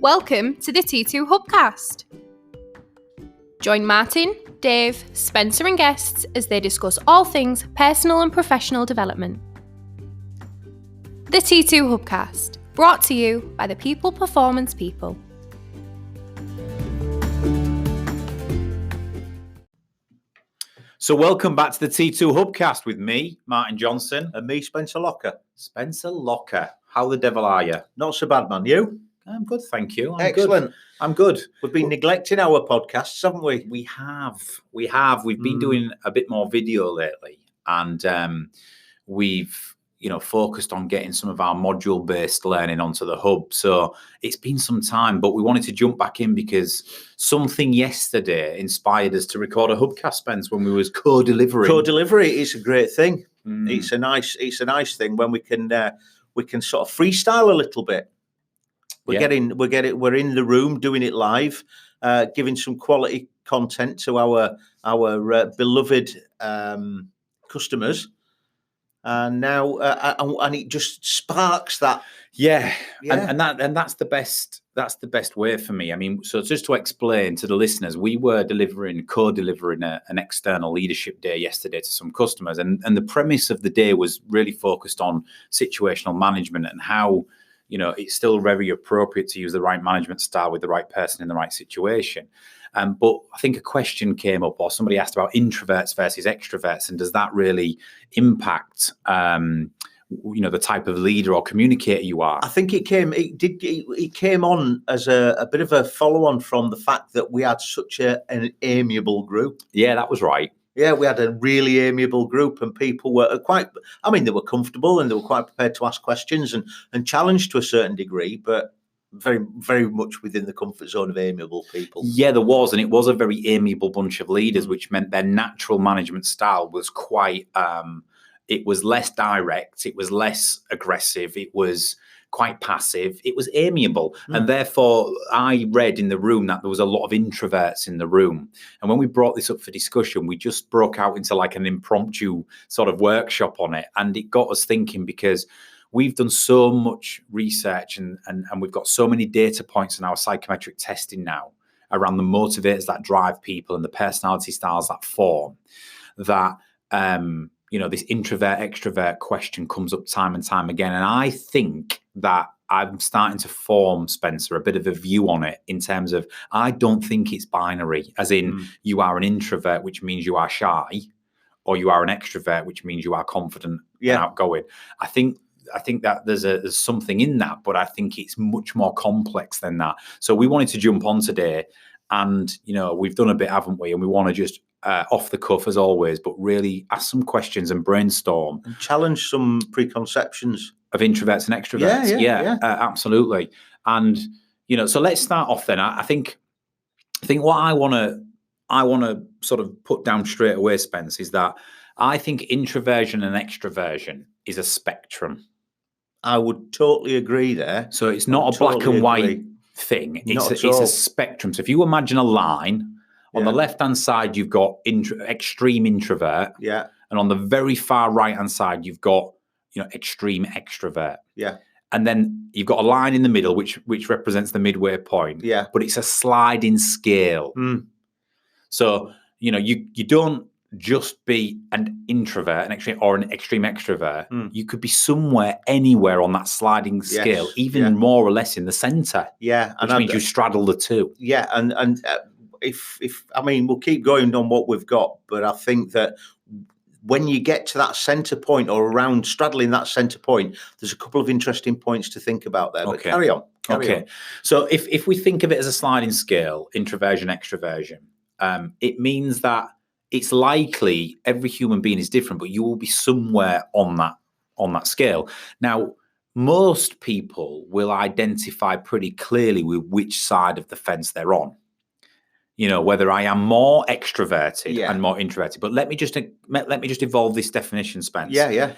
Welcome to the T2 Hubcast. Join Martin, Dave, Spencer and guests as they discuss all things personal and professional development. The T2 Hubcast, brought to you by the People Performance People. So welcome back to the T2 Hubcast with me, Martin Johnson. And me, Spencer Locker. Spencer Locker. How the devil are you? Not so bad, man. You? I'm good, thank you. Excellent. I'm good. We've been neglecting our podcasts, haven't we? We have. We've been doing a bit more video lately, and we've, focused on getting some of our module-based learning onto the hub. So it's been some time, but we wanted to jump back in because something yesterday inspired us to record a Hubcast, Spence, when we was co-delivering. Co-delivery is a great thing. It's a nice thing when we can sort of freestyle a little bit. We're in the room doing it live, giving some quality content to our beloved customers, and now and it just sparks that. Yeah. And that's the best way for me. I mean, so just to explain to the listeners, we were co-delivering an external leadership day yesterday to some customers, and the premise of the day was really focused on situational management and how, it's still very appropriate to use the right management style with the right person in the right situation. But I think a question came up, or somebody asked about introverts versus extroverts, and does that really impact, the type of leader or communicator you are? I think it came on as a bit of a follow-on from the fact that we had such an amiable group. Yeah, that was right. Yeah, we had a really amiable group, and people were they were comfortable and they were quite prepared to ask questions and challenge to a certain degree, but very, very much within the comfort zone of amiable people. Yeah, there was, and it was a very amiable bunch of leaders, which meant their natural management style was quite, it was less direct, it was less aggressive, it was quite passive, it was amiable. And therefore I read in the room that there was a lot of introverts in the room. And when we brought this up for discussion, we just broke out into like an impromptu sort of workshop on it. And it got us thinking, because we've done so much research and we've got so many data points in our psychometric testing now around the motivators that drive people and the personality styles that form, that this introvert extrovert question comes up time and time again. And I think that I'm starting to form, Spencer, a bit of a view on it in terms of, I don't think it's binary, as in you are an introvert, which means you are shy, or you are an extrovert, which means you are confident and outgoing. I think that there's something in that, but I think it's much more complex than that. So we wanted to jump on today, and we've done a bit, haven't we? And we want to just off the cuff as always, but really ask some questions and brainstorm and challenge some preconceptions of introverts and extroverts. Yeah. Absolutely. And so let's start off then. I think what I want to sort of put down straight away, Spence, is that I think introversion and extroversion is a spectrum. I would totally agree there. So it's not a black and white thing. It's a spectrum. So if you imagine a line, on the left-hand side, you've got extreme introvert. Yeah. And on the very far right-hand side, you've got, extreme extrovert. Yeah. And then you've got a line in the middle, which represents the midway point. Yeah. But it's a sliding scale. So, you don't just be an introvert, or an extreme extrovert. You could be somewhere, anywhere on that sliding scale, even more or less in the center. Yeah. Which means you straddle the two. Yeah. And if we'll keep going on what we've got, but I think that when you get to that center point, or around straddling that center point, there's a couple of interesting points to think about there. But carry on. So if we think of it as a sliding scale, introversion, extroversion, it means that it's likely every human being is different, but you will be somewhere on that scale. Now, most people will identify pretty clearly with which side of the fence they're on. Whether I am more extroverted and more introverted. But let me just evolve this definition, Spence. Yeah.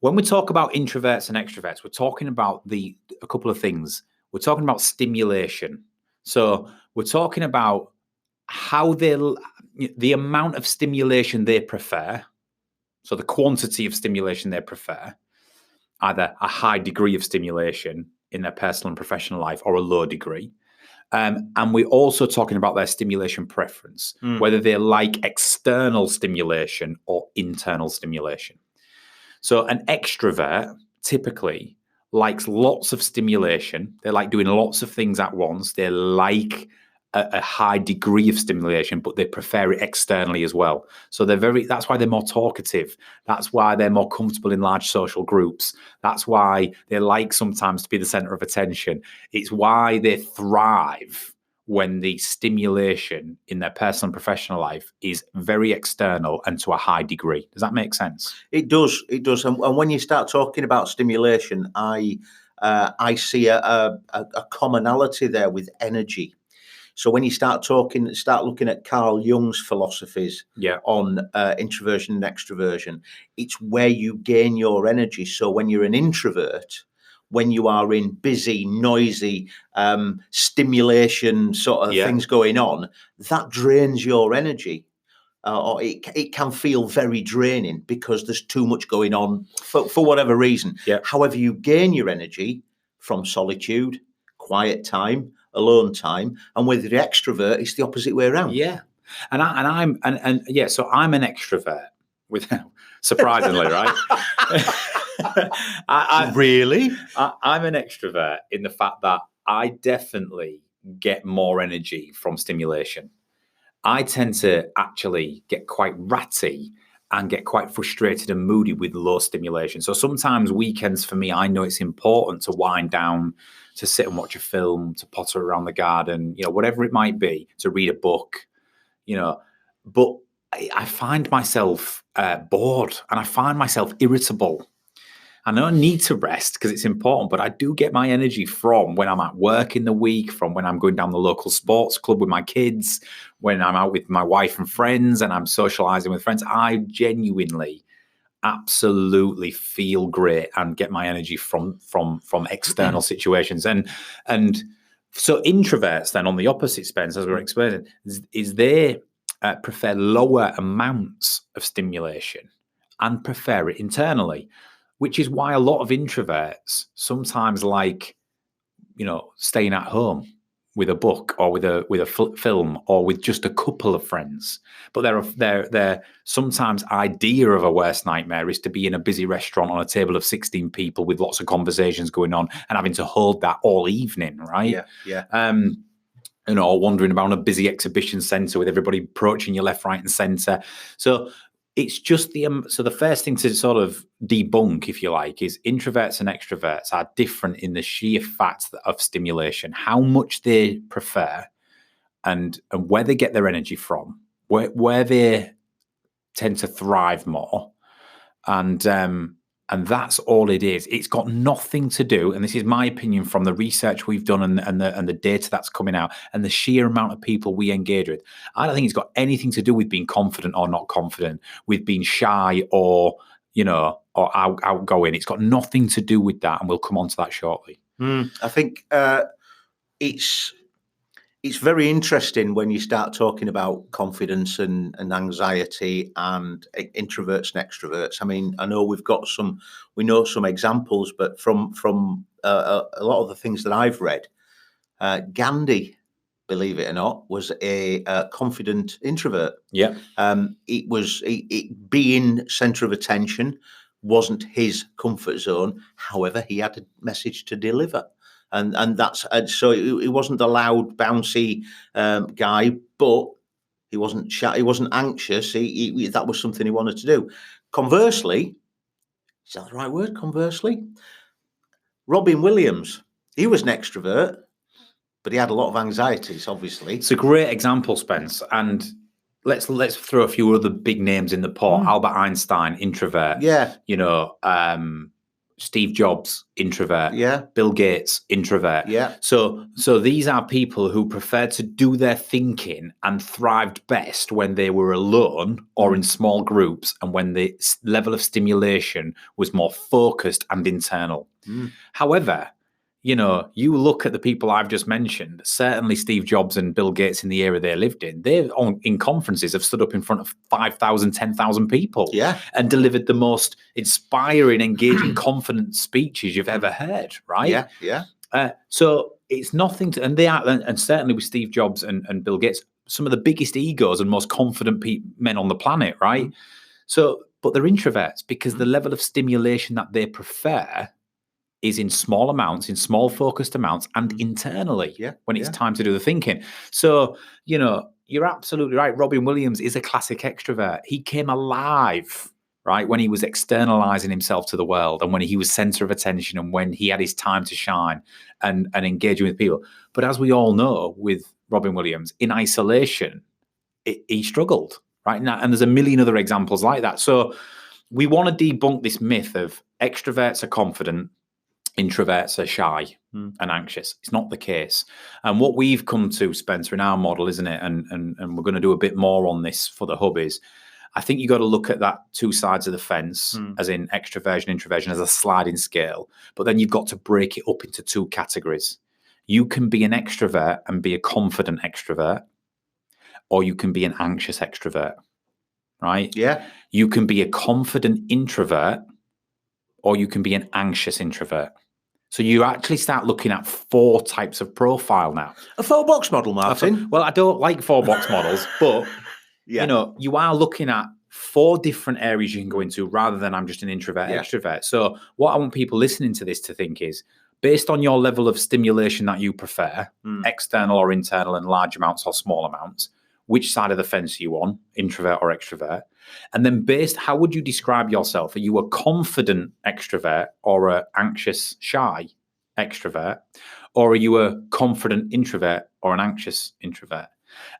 When we talk about introverts and extroverts, we're talking about a couple of things. We're talking about stimulation. So we're talking about how the amount of stimulation they prefer. So the quantity of stimulation they prefer, either a high degree of stimulation in their personal and professional life or a low degree. And we're also talking about their stimulation preference, whether they like external stimulation or internal stimulation. So an extrovert typically likes lots of stimulation. They like doing lots of things at once. They like a high degree of stimulation, but they prefer it externally as well. So that's why they're more talkative. That's why they're more comfortable in large social groups. That's why they like sometimes to be the center of attention. It's why they thrive when the stimulation in their personal and professional life is very external and to a high degree. Does that make sense? It does. It does. And when you start talking about stimulation, I see a commonality there with energy. So when you start looking at Carl Jung's philosophies on introversion and extroversion, it's where you gain your energy. So when you're an introvert, when you are in busy, noisy, stimulation sort of things going on, that drains your energy. Or it can feel very draining because there's too much going on for whatever reason. However, you gain your energy from solitude, quiet time, alone time, and with the extrovert, it's the opposite way around. Yeah, so I'm an extrovert. Surprisingly, right? Really? I'm an extrovert in the fact that I definitely get more energy from stimulation. I tend to actually get quite ratty and get quite frustrated and moody with low stimulation. So sometimes weekends for me, I know it's important to wind down, to sit and watch a film, to potter around the garden, whatever it might be, to read a book, but I find myself bored and I find myself irritable. I don't need to rest because it's important, but I do get my energy from when I'm at work in the week, from when I'm going down the local sports club with my kids, when I'm out with my wife and friends and I'm socializing with friends. I genuinely, absolutely feel great and get my energy from external situations. And so introverts then on the opposite, Spence, as we're explaining, is they prefer lower amounts of stimulation and prefer it internally. Which is why a lot of introverts sometimes like, staying at home with a book or with a film or with just a couple of friends. But their sometimes idea of a worst nightmare is to be in a busy restaurant on a table of 16 people with lots of conversations going on and having to hold that all evening, right? Yeah. Or wandering around a busy exhibition centre with everybody approaching you left, right, and centre. So it's just so the first thing to sort of debunk, if you like, is introverts and extroverts are different in the sheer fact of stimulation, how much they prefer and where they get their energy from, where they tend to thrive more. And that's all it is. It's got nothing to do, and this is my opinion from the research we've done and the data that's coming out and the sheer amount of people we engage with. I don't think it's got anything to do with being confident or not confident, with being shy or outgoing. It's got nothing to do with that, and we'll come on to that shortly. I think it's very interesting when you start talking about confidence and anxiety and introverts and extroverts. I mean, I know we know some examples, but from a lot of the things that I've read, Gandhi, believe it or not, was a confident introvert. Yeah. It being center of attention wasn't his comfort zone. However, he had a message to deliver. And that's so he wasn't the loud, bouncy guy, but he wasn't shy, he wasn't anxious. He that was something he wanted to do. Conversely, is that the right word? Conversely, Robin Williams, he was an extrovert, but he had a lot of anxieties. Obviously, it's a great example, Spence. And let's throw a few other big names in the pot. Albert Einstein, introvert. Yeah. Steve Jobs, introvert. Yeah. Bill Gates, introvert. Yeah. So these are people who preferred to do their thinking and thrived best when they were alone or in small groups and when the level of stimulation was more focused and internal. However, you look at the people I've just mentioned, certainly Steve Jobs and Bill Gates in the era they lived in, in conferences have stood up in front of 5,000, 10,000 people and delivered the most inspiring, engaging, confident speeches you've ever heard, right? Yeah. So it's nothing to, and they are, and certainly with Steve Jobs and Bill Gates, some of the biggest egos and most confident men on the planet, right? Mm. So, but they're introverts because the level of stimulation that they prefer is in small amounts, in small focused amounts, and internally when it's time to do the thinking. So, you're absolutely right. Robin Williams is a classic extrovert. He came alive, right, when he was externalizing himself to the world and when he was center of attention and when he had his time to shine and engaging with people. But as we all know, with Robin Williams, in isolation, he struggled, right? Now, and there's a million other examples like that. So we want to debunk this myth of extroverts are confident, introverts are shy and anxious. It's not the case. And what we've come to, Spencer, in our model, isn't it? And we're going to do a bit more on this for the hub is, I think you got to look at that two sides of the fence, as in extroversion, introversion, as a sliding scale. But then you've got to break it up into two categories. You can be an extrovert and be a confident extrovert, or you can be an anxious extrovert, right? Yeah. You can be a confident introvert, or you can be an anxious introvert. So you actually start looking at 4 types of profile now. A 4-box model, Martin. Well, I don't like 4-box models, but you are looking at 4 different areas you can go into rather than I'm just an introvert, extrovert. So what I want people listening to this to think is, based on your level of stimulation that you prefer, external or internal in large amounts or small amounts, which side of the fence are you on, introvert or extrovert? And then how would you describe yourself? Are you a confident extrovert or an anxious, shy extrovert? Or are you a confident introvert or an anxious introvert?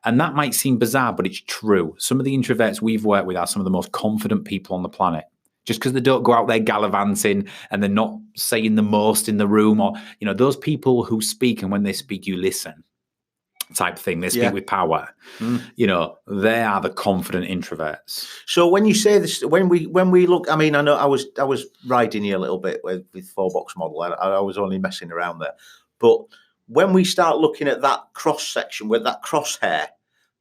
And that might seem bizarre, but it's true. Some of the introverts we've worked with are some of the most confident people on the planet. Just because they don't go out there gallivanting and they're not saying the most in the room, or, those people who speak, and when they speak, you listen. Type thing. They speak with power. They are the confident introverts. So when you say this, when we look, I mean, I know I was riding you a little bit with 4-box model. I was only messing around there, but when we start looking at that cross section with that crosshair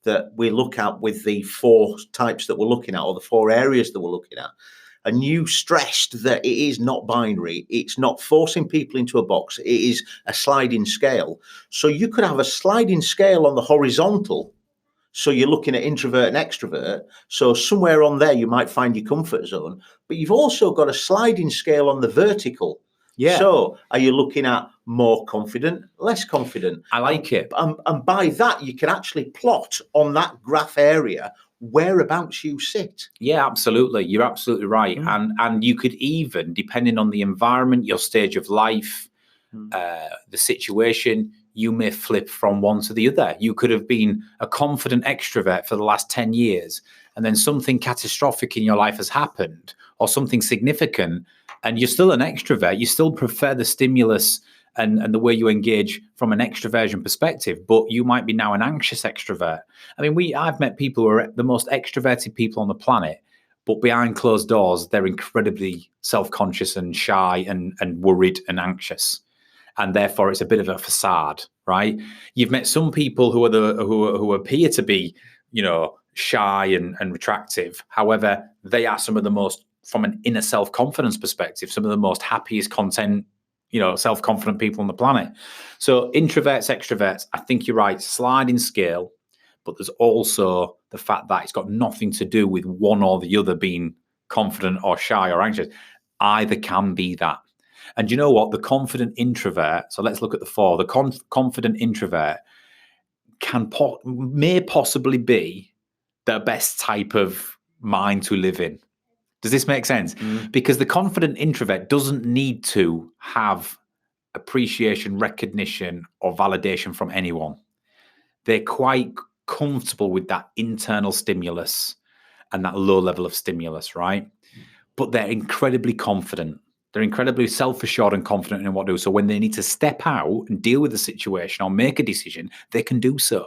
that we look at with the 4 types that we're looking at, or the 4 areas that we're looking at. And you stressed that it is not binary. It's not forcing people into a box. It is a sliding scale. So you could have a sliding scale on the horizontal. So you're looking at introvert and extrovert. So somewhere on there, you might find your comfort zone. But you've also got a sliding scale on the vertical. Yeah. So are you looking at more confident, less confident? I like it. And by that, you can actually plot on that graph area whereabouts you sit. Yeah, absolutely. You're absolutely right. And you could even, depending on the environment, your stage of life, the situation, you may flip from one to the other. You could have been a confident extrovert for the last 10 years, and then something catastrophic in your life has happened, or something significant, and you're still an extrovert. You still prefer the stimulus and the way you engage from an extroversion perspective, but you might be now an anxious extrovert. I mean, I've met people who are the most extroverted people on the planet, but behind closed doors, they're incredibly self-conscious and shy and worried and anxious. And therefore, it's a bit of a facade, right? You've met some people who appear to be, shy and retractive. However, they are some of the most, from an inner self-confidence perspective, some of the most happiest, content, self-confident people on the planet. So introverts, extroverts, I think you're right, sliding scale, but there's also the fact that it's got nothing to do with one or the other being confident or shy or anxious. Either can be that. And you know what? The confident introvert, so let's look at the 4. The confident introvert may possibly be the best type of mind to live in. Does this make sense? Because the confident introvert doesn't need to have appreciation, recognition, or validation from anyone. They're quite comfortable with that internal stimulus and that low level of stimulus, right? But they're incredibly confident. They're incredibly self-assured and confident in what they do. So when they need to step out and deal with the situation or make a decision, they can do so,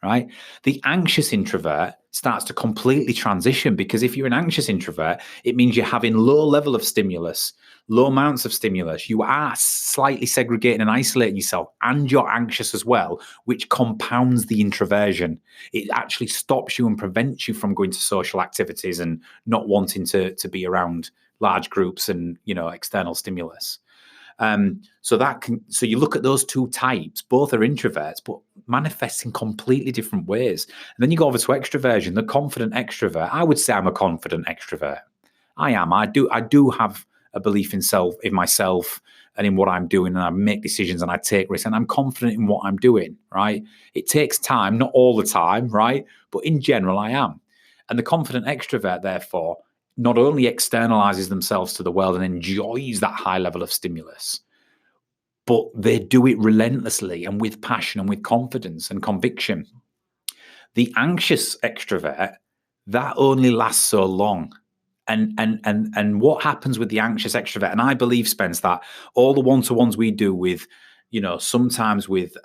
right? The anxious introvert starts to completely transition, because if you're an anxious introvert, it means you're having low level of stimulus, low amounts of stimulus. You are slightly segregating and isolating yourself, and you're anxious as well, which compounds the introversion. It actually stops you and prevents you from going to social activities and not wanting to be around large groups and, external stimulus. So you look at those two types, both are introverts, but manifest in completely different ways. And then you go over to extroversion, the confident extrovert. I would say I'm a confident extrovert. I am. I do have a belief in myself and in what I'm doing, and I make decisions and I take risks, and I'm confident in what I'm doing, right? It takes time, not all the time, right? But in general, I am. And the confident extrovert, therefore, not only externalizes themselves to the world and enjoys that high level of stimulus, but they do it relentlessly and with passion and with confidence and conviction. The anxious extrovert, that only lasts so long. And what happens with the anxious extrovert, and I believe, Spence, that all the one-to-ones we do with, sometimes with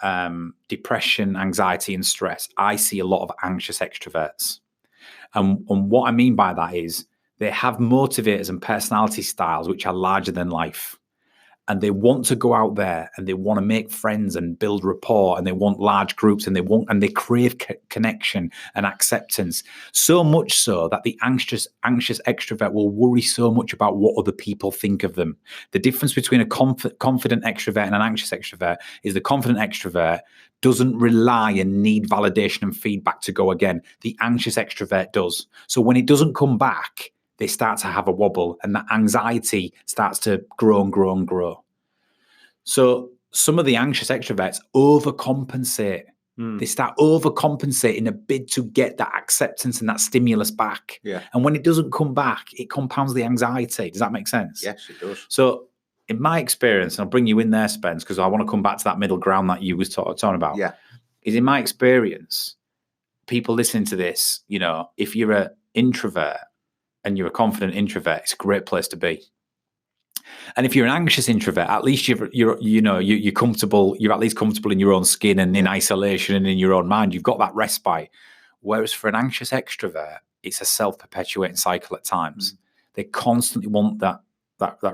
depression, anxiety, and stress, I see a lot of anxious extroverts. And what I mean by that is they have motivators and personality styles which are larger than life. And they want to go out there and they want to make friends and build rapport, and they want large groups, and they crave connection and acceptance. So much so that the anxious extrovert will worry so much about what other people think of them. The difference between a confident extrovert and an anxious extrovert is the confident extrovert doesn't rely and need validation and feedback to go again. The anxious extrovert does. So when it doesn't come back, they start to have a wobble, and that anxiety starts to grow and grow and grow. So some of the anxious extroverts overcompensate. They start overcompensating in a bid to get that acceptance and that stimulus back. Yeah. And when it doesn't come back, it compounds the anxiety. Does that make sense? Yes, it does. So in my experience, and I'll bring you in there, Spence, because I want to come back to that middle ground that you was talking about. Yeah. Is in my experience, people listening to this, if you're an introvert and you're a confident introvert, it's a great place to be. And if you're an anxious introvert, at least you're comfortable. You're at least comfortable in your own skin and in isolation and in your own mind. You've got that respite. Whereas for an anxious extrovert, it's a self-perpetuating cycle at times. They constantly want that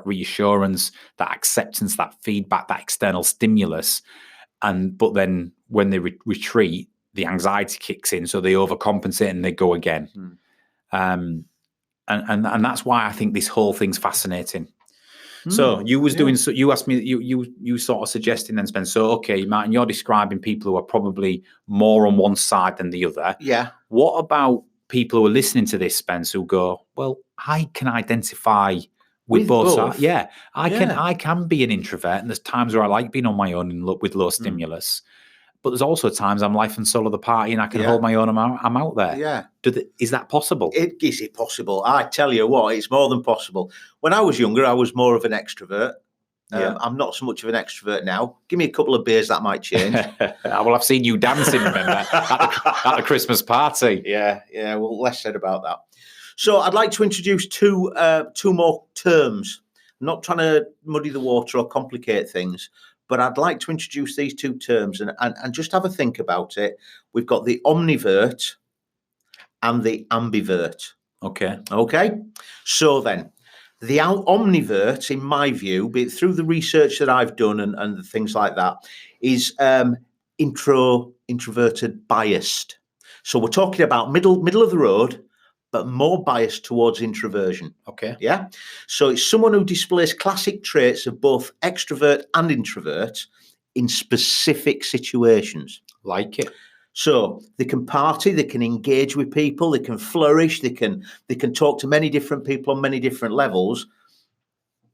reassurance, that acceptance, that feedback, that external stimulus. But then when they retreat, the anxiety kicks in, so they overcompensate and they go again. And that's why I think this whole thing's fascinating. So you was doing. So you asked me. You sort of suggesting then, Spence. So okay, Martin, you're describing people who are probably more on one side than the other. Yeah. What about people who are listening to this, Spence, who go, well, I can identify with both sides. Yeah, I can be an introvert, and there's times where I like being on my own and with low stimulus. But there's also times I'm life and soul of the party, and I can hold my own. I'm out there. Yeah. Is that possible? Is it possible? I tell you what, it's more than possible. When I was younger, I was more of an extrovert. I'm not so much of an extrovert now. Give me a couple of beers, that might change. Well, I've seen you dancing, remember, at the Christmas party. Yeah. Well, less said about that. So I'd like to introduce two more terms. I'm not trying to muddy the water or complicate things, but I'd like to introduce these two terms and just have a think about it. We've got the omnivert and the ambivert. Okay. So then, the omnivert, in my view, through the research that I've done and things like that, is introverted biased. So we're talking about middle of the road, but more biased towards introversion. Okay. Yeah. So it's someone who displays classic traits of both extrovert and introvert in specific situations. Like it. So they can party, they can engage with people, they can flourish, they can talk to many different people on many different levels.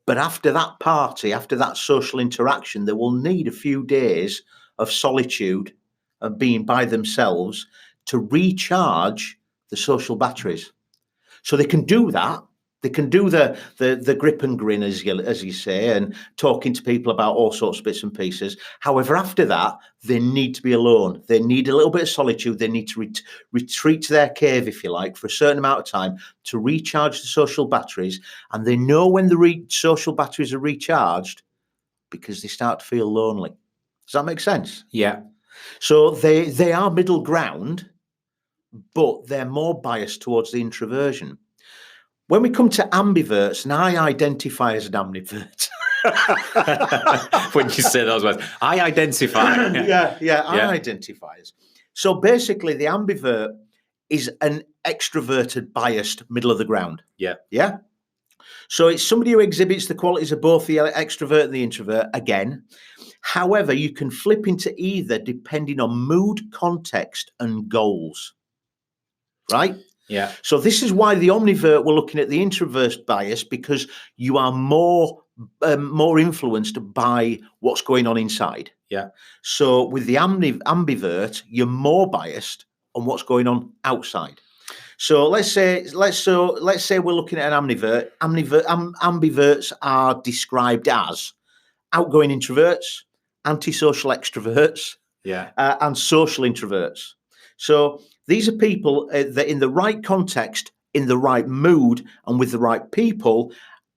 But after that party, after that social interaction, they will need a few days of solitude and being by themselves to recharge the social batteries. So they can do that. They can do the grip and grin, as you say, and talking to people about all sorts of bits and pieces. However, after that, they need to be alone. They need a little bit of solitude. They need to retreat to their cave, if you like, for a certain amount of time to recharge the social batteries. And they know when the social batteries are recharged because they start to feel lonely. Does that make sense? Yeah. So they are middle ground, but they're more biased towards the introversion. When we come to ambiverts, and I identify as an ambivert. When you say those words, I identify. I identify as. So basically, the ambivert is an extroverted, biased, middle of the ground. Yeah. Yeah. So it's somebody who exhibits the qualities of both the extrovert and the introvert, again. However, you can flip into either depending on mood, context, and goals. Right? Yeah. So this is why the omnivert, we're looking at the introvert bias, because you are more influenced by what's going on inside. Yeah. So with the ambivert, you're more biased on what's going on outside. So let's say we're looking at an ambivert. Ambiverts are described as outgoing introverts, antisocial extroverts, and social introverts. So these are people that in the right context, in the right mood, and with the right people,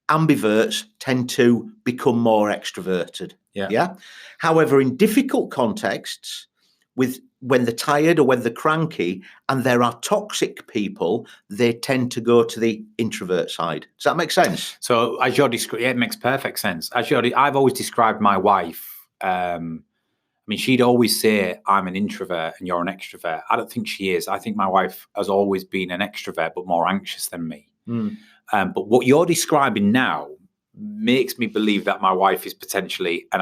ambiverts tend to become more extroverted. Yeah. However, in difficult contexts, when they're tired or when they're cranky and there are toxic people, they tend to go to the introvert side. Does that make sense? So as you're describing, it makes perfect sense. I've always described my wife. I mean, she'd always say, I'm an introvert and you're an extrovert. I don't think she is. I think my wife has always been an extrovert, but more anxious than me. But what you're describing now makes me believe that my wife is potentially a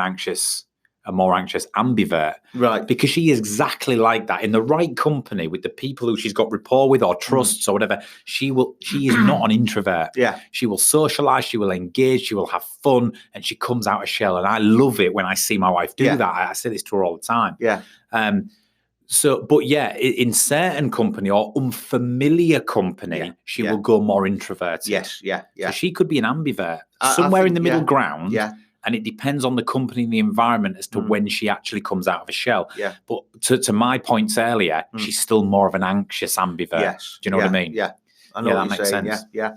more anxious ambivert. Right. Because she is exactly like that. In the right company with the people who she's got rapport with or trusts or whatever, she is not an introvert. Yeah. She will socialize, she will engage, she will have fun, and she comes out of shell. And I love it when I see my wife do that. I say this to her all the time. Yeah. But in certain company or unfamiliar company, she will go more introverted. Yes. Yeah. So she could be an ambivert, somewhere in the middle ground. Yeah. And it depends on the company and the environment as to when she actually comes out of a shell. Yeah. But to my points earlier, she's still more of an anxious ambivert. Yes. Do you know what I mean? Yeah. I know that what makes you're saying. sense. Yeah.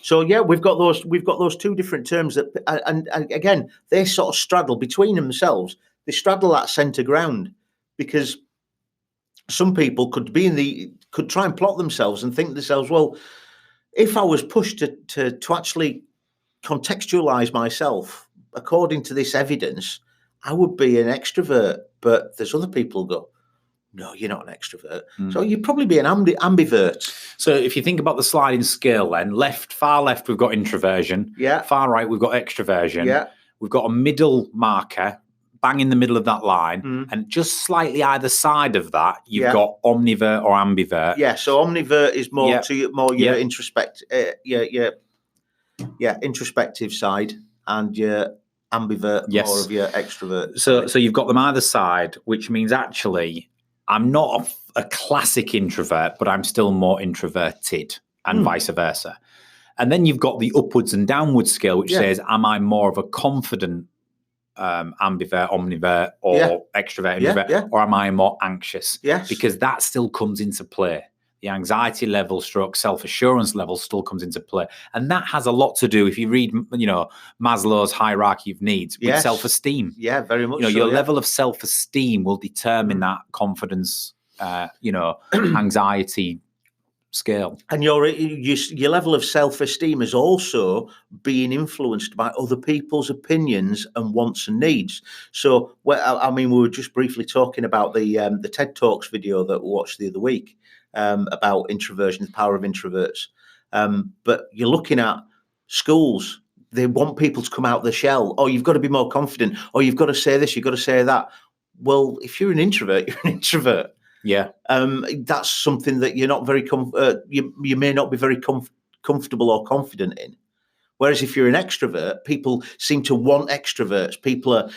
So we've got those two different terms that, and again, they sort of straddle between themselves. They straddle that centre ground, because some people could try and plot themselves and think to themselves, well, if I was pushed to actually contextualize myself according to this evidence, I would be an extrovert. But there's other people who go, no, you're not an extrovert. So you'd probably be an ambivert. So if you think about the sliding scale then, far left, we've got introversion. Yeah. Far right, we've got extroversion. Yeah. We've got a middle marker, bang in the middle of that line. And just slightly either side of that, you've got omnivert or ambivert. Yeah. So omnivert is more your introspective side, and your ambivert more of your extrovert. So you've got them either side, which means actually I'm not a classic introvert, but I'm still more introverted, and vice versa. And then you've got the upwards and downwards scale, which says, am I more of a confident ambivert, omnivert, or extrovert, introvert, or am I more anxious? Yes. Because that still comes into play. The anxiety level / self-assurance level still comes into play. And that has a lot to do, if you read, Maslow's hierarchy of needs, with self-esteem. Yeah, very much your level of self-esteem will determine that confidence, anxiety scale. And your level of self-esteem is also being influenced by other people's opinions and wants and needs. So, we were just briefly talking about the TED Talks video that we watched the other week. About introversion, the power of introverts. But you're looking at schools. They want people to come out of the shell. Oh, you've got to be more confident. Oh, you've got to say this, you've got to say that. Well, if you're an introvert, you're an introvert. Yeah. That's something that you're not very, you may not be very comfortable or confident in. Whereas if you're an extrovert, people seem to want extroverts. People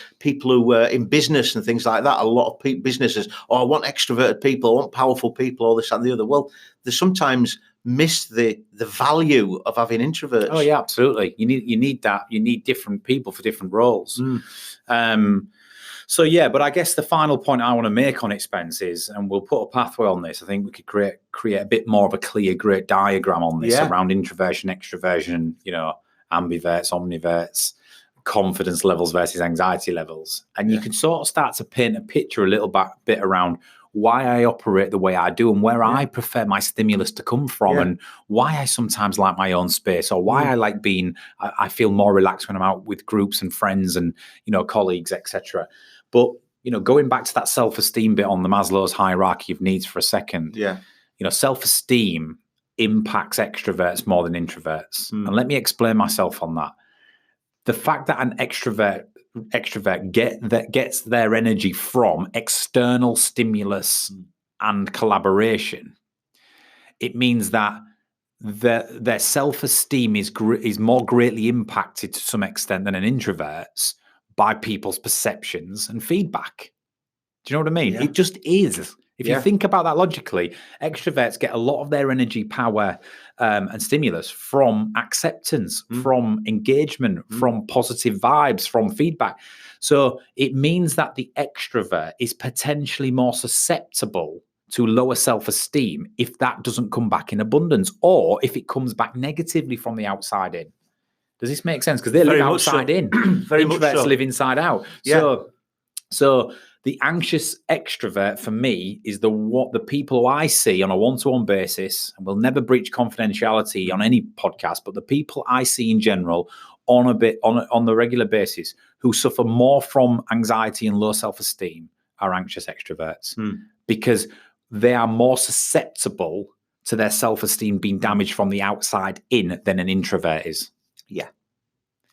who are in business and things like that. A lot of businesses, I want extroverted people, I want powerful people, all this and the other. Well, they sometimes miss the value of having introverts. Oh yeah, absolutely. You need that. You need different people for different roles. But I guess the final point I want to make on it, Spence, is, and we'll put a pathway on this, I think we could create a bit more of a clear, great diagram on this around introversion, extroversion, ambiverts, omniverts, confidence levels versus anxiety levels. And you can sort of start to paint a picture a little bit around why I operate the way I do and where I prefer my stimulus to come from and why I sometimes like my own space, or why I like I feel more relaxed when I'm out with groups and friends and, colleagues, etc. But, going back to that self-esteem bit on the Maslow's hierarchy of needs for a second, self-esteem impacts extroverts more than introverts. And let me explain myself on that. The fact that an extrovert gets their energy from external stimulus and collaboration, it means that their self-esteem is more greatly impacted to some extent than an introvert's by people's perceptions and feedback. Do you know what I mean? Yeah. It just is. If you think about that logically, extroverts get a lot of their energy, power, and stimulus from acceptance, from engagement, from positive vibes, from feedback. So it means that the extrovert is potentially more susceptible to lower self-esteem if that doesn't come back in abundance, or if it comes back negatively from the outside in. Does this make sense? Because they live outside in. Introverts live inside out. Yeah. So the anxious extrovert for me is the people who I see on a one-to-one basis, and we'll never breach confidentiality on any podcast, but the people I see in general on the regular basis who suffer more from anxiety and low self-esteem are anxious extroverts because they are more susceptible to their self-esteem being damaged from the outside in than an introvert is. Yeah,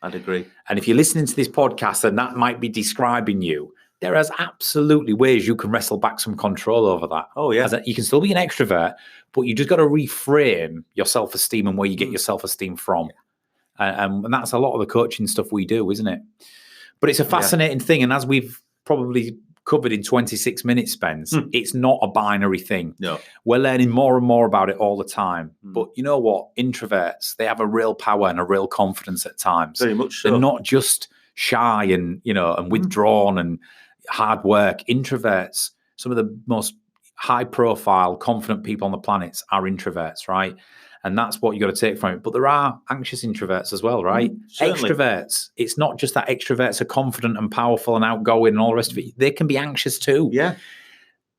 I'd agree. And if you're listening to this podcast and that might be describing you, there is absolutely ways you can wrestle back some control over that. Oh, yeah. You can still be an extrovert, but you just got to reframe your self-esteem and where you get your self-esteem from. And that's a lot of the coaching stuff we do, isn't it? But it's a fascinating thing. And as we've probably covered in 26 minutes, Spence, it's not a binary thing. No. We're learning more and more about it all the time. But you know what? Introverts, they have a real power and a real confidence at times. Very much so. They're not just shy and withdrawn and hard work. Introverts, some of the most high profile, confident people on the planet are introverts, right? And that's what you got to take from it. But there are anxious introverts as well, right? Extroverts. It's not just that extroverts are confident and powerful and outgoing and all the rest of it. They can be anxious too. Yeah.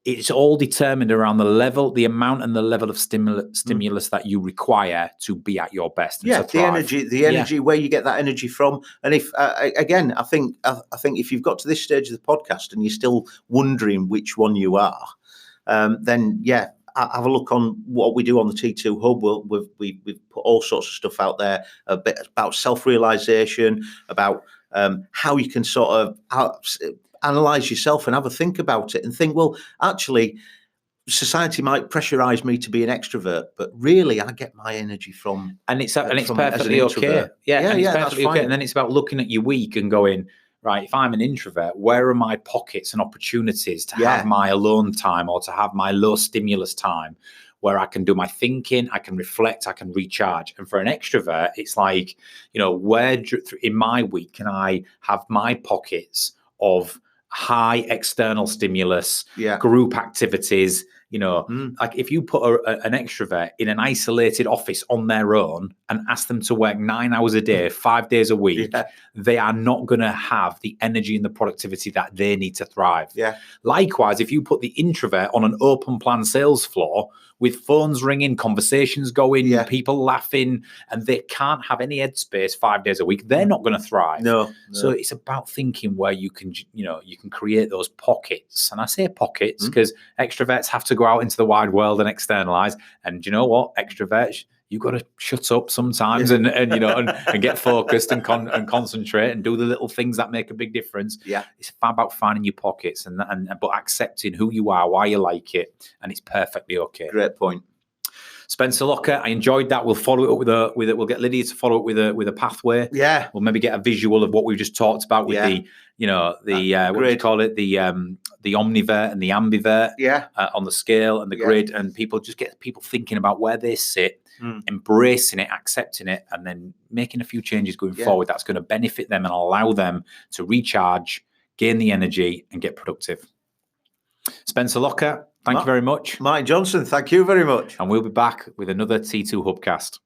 It's all determined around the amount and the level of stimulus that you require to be at your best. And to thrive. the energy, where you get that energy from. And if again, I think if you've got to this stage of the podcast and you're still wondering which one you are, then have a look on what we do on the T2 Hub. We've put all sorts of stuff out there, a bit about self-realization, about how you can sort of analyze yourself and have a think about it and think, well, actually, society might pressurize me to be an extrovert, but really I get my energy from... And it's perfectly okay. It's perfectly okay. And then it's about looking at your week and going, right, if I'm an introvert, where are my pockets and opportunities to have my alone time or to have my low stimulus time where I can do my thinking, I can reflect, I can recharge. And for an extrovert, it's like, where in my week can I have my pockets of high external stimulus, group activities, like if you put an extrovert in an isolated office on their own and ask them to work 9 hours a day, 5 days a week, they are not going to have the energy and the productivity that they need to thrive. Yeah. Likewise, if you put the introvert on an open plan sales floor with phones ringing, conversations going, people laughing, and they can't have any headspace 5 days a week, they're not going to thrive. No. So it's about thinking where you can create those pockets. And I say pockets because extroverts have to go out into the wide world and externalize. And you know what? Extroverts, you've got to shut up sometimes and get focused and concentrate and do the little things that make a big difference. Yeah. It's about finding your pockets but accepting who you are, why you like it, and it's perfectly okay. Great point. Spencer Locker, I enjoyed that. We'll follow it up with it. We'll get Lydia to follow it with a pathway. Yeah. We'll maybe get a visual of what we've just talked about with what do you call it? The omnivert and the ambivert on the scale and the grid, and people thinking about where they sit, embracing it, accepting it, and then making a few changes going forward. That's going to benefit them and allow them to recharge, gain the energy, and get productive. Spencer Locker, thank you very much. Mike Johnson, thank you very much. And we'll be back with another T2 Hubcast.